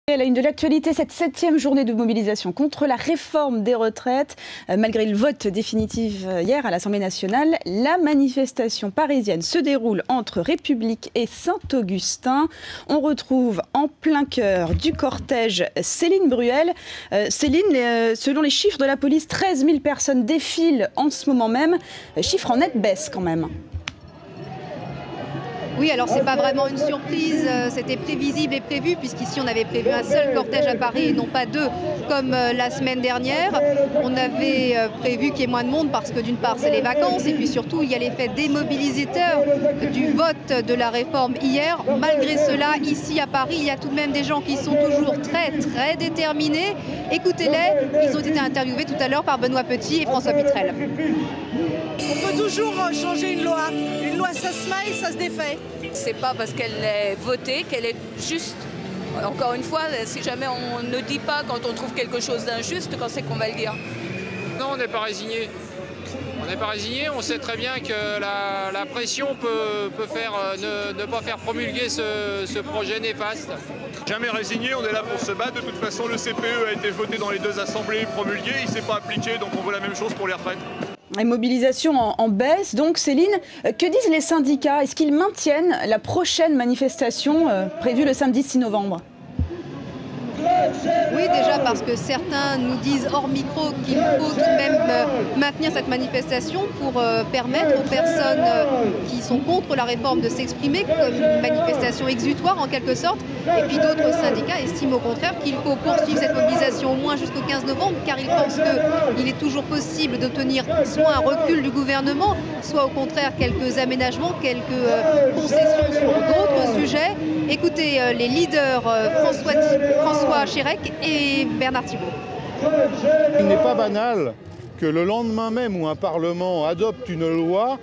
À la une de l'actualité, cette 7e journée de mobilisation contre la réforme des retraites. Malgré le vote définitif hier à l'Assemblée nationale, la manifestation parisienne se déroule entre République et Saint-Augustin. On retrouve en plein cœur du cortège Céline Bruel. Céline, selon les chiffres de la police, 13 000 personnes défilent en ce moment même. Chiffre en nette baisse quand même. Oui, alors c'est pas vraiment une surprise, c'était prévisible et prévu, puisqu'ici on avait prévu un seul cortège à Paris et non pas deux comme la semaine dernière. On avait prévu qu'il y ait moins de monde parce que d'une part c'est les vacances et puis surtout il y a l'effet démobilisateur du vote de la réforme hier. Malgré cela, ici à Paris, il y a tout de même des gens qui sont toujours très déterminés. Écoutez-les, ils ont été interviewés tout à l'heure par Benoît Petit et François Pitrel. On peut toujours changer une loi. Une loi, ça se maille, ça se défait. C'est pas parce qu'elle est votée qu'elle est juste. Encore une fois, si jamais on ne dit pas quand on trouve quelque chose d'injuste, quand c'est qu'on va le dire? Non, on n'est pas résigné. On n'est pas résigné, on sait très bien que la pression peut faire ne pas faire promulguer ce projet néfaste. Jamais résigné, on est là pour se battre. De toute façon, le CPE a été voté dans les deux assemblées, promulgué, il ne s'est pas appliqué, donc on veut la même chose pour les retraites. Les mobilisations en baisse. Donc Céline, que disent les syndicats? Est-ce qu'ils maintiennent la prochaine manifestation prévue le samedi 6 novembre? Oui, déjà parce que certains nous disent hors micro qu'il faut tout de même maintenir cette manifestation pour permettre aux personnes qui sont contre la réforme de s'exprimer comme une manifestation exutoire en quelque sorte. Et puis d'autres syndicats estiment au contraire qu'il faut poursuivre cette mobilisation au moins jusqu'au 15 novembre car ils pensent qu'il est toujours possible d'obtenir soit un recul du gouvernement, soit au contraire quelques aménagements, quelques concessions sur d'autres sujets. Écoutez les leaders François Chérec et Bernard Thibault. Il n'est pas banal que le lendemain même où un Parlement adopte une loi,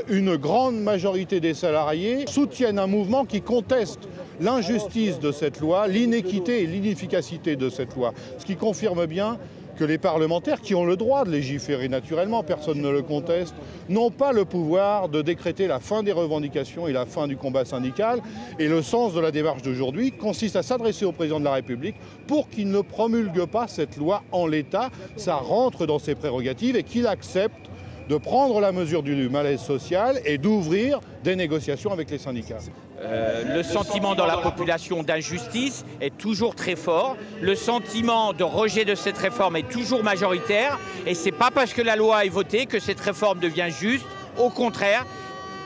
une grande majorité des salariés soutiennent un mouvement qui conteste l'injustice de cette loi, l'inéquité et l'inefficacité de cette loi. Ce qui confirme bien que les parlementaires, qui ont le droit de légiférer naturellement, personne ne le conteste, n'ont pas le pouvoir de décréter la fin des revendications et la fin du combat syndical. Et le sens de la démarche d'aujourd'hui consiste à s'adresser au président de la République pour qu'il ne promulgue pas cette loi en l'état. Ça rentre dans ses prérogatives et qu'il accepte de prendre la mesure du malaise social et d'ouvrir des négociations avec les syndicats. Le sentiment dans la population d'injustice est toujours très fort. Le sentiment de rejet de cette réforme est toujours majoritaire. Et ce n'est pas parce que la loi est votée que cette réforme devient juste. Au contraire,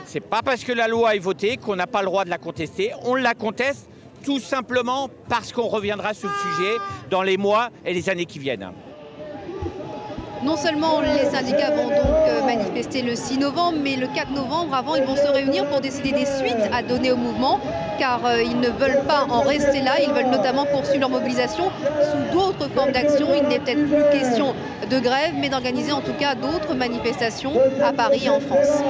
ce n'est pas parce que la loi est votée qu'on n'a pas le droit de la contester. On la conteste tout simplement parce qu'on reviendra sur le sujet dans les mois et les années qui viennent. Non seulement les syndicats vont donc manifester le 6 novembre, mais le 4 novembre, avant, ils vont se réunir pour décider des suites à donner au mouvement, car ils ne veulent pas en rester là. Ils veulent notamment poursuivre leur mobilisation sous d'autres formes d'action. Il n'est peut-être plus question de grève, mais d'organiser en tout cas d'autres manifestations à Paris et en France.